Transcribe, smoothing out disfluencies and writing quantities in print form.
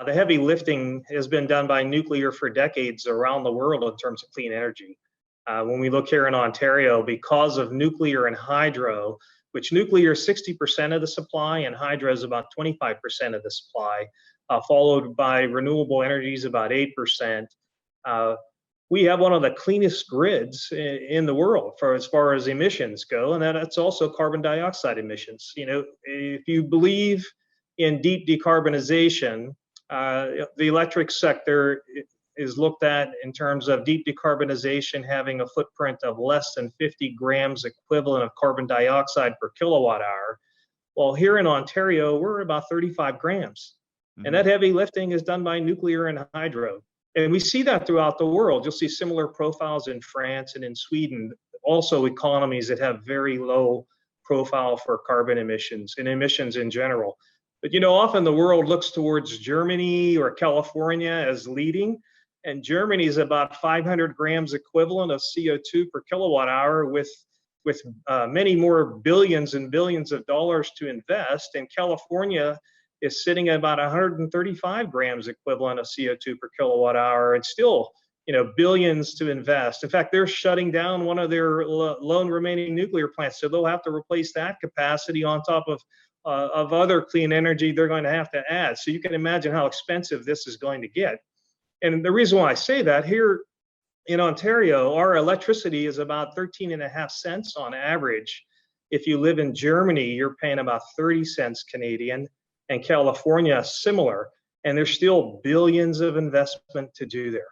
The heavy lifting has been done by nuclear for decades around the world in terms of clean energy. When we look here in Ontario, because of nuclear and hydro, which nuclear is 60% of the supply and hydro is about 25% of the supply, followed by renewable energies about 8%. We have one of the cleanest grids in the world for as far as emissions go, and that's also carbon dioxide emissions. You know, if you believe in deep decarbonization, the electric sector is looked at in terms of deep decarbonization having a footprint of less than 50 grams equivalent of carbon dioxide per kilowatt hour. Well, here in Ontario, we're about 35 grams. Mm-hmm. And that heavy lifting is done by nuclear and hydro. And we see that throughout the world. You'll see similar profiles in France and in Sweden, also economies that have very low profile for carbon emissions and emissions in general. But, you know, often the world looks towards Germany or California as leading, and Germany is about 500 grams equivalent of CO2 per kilowatt hour with many more billions and billions of dollars to invest. And California is sitting at about 135 grams equivalent of CO2 per kilowatt hour, and still, you know, billions to invest. In fact, they're shutting down one of their lone remaining nuclear plants, so they'll have to replace that capacity on top of other clean energy they're going to have to add. So you can imagine how expensive this is going to get. And the reason why I say that, here in Ontario, our electricity is about 13.5 cents on average. If you live in Germany, you're paying about 30 cents Canadian, and California similar. And there's still billions of investment to do there.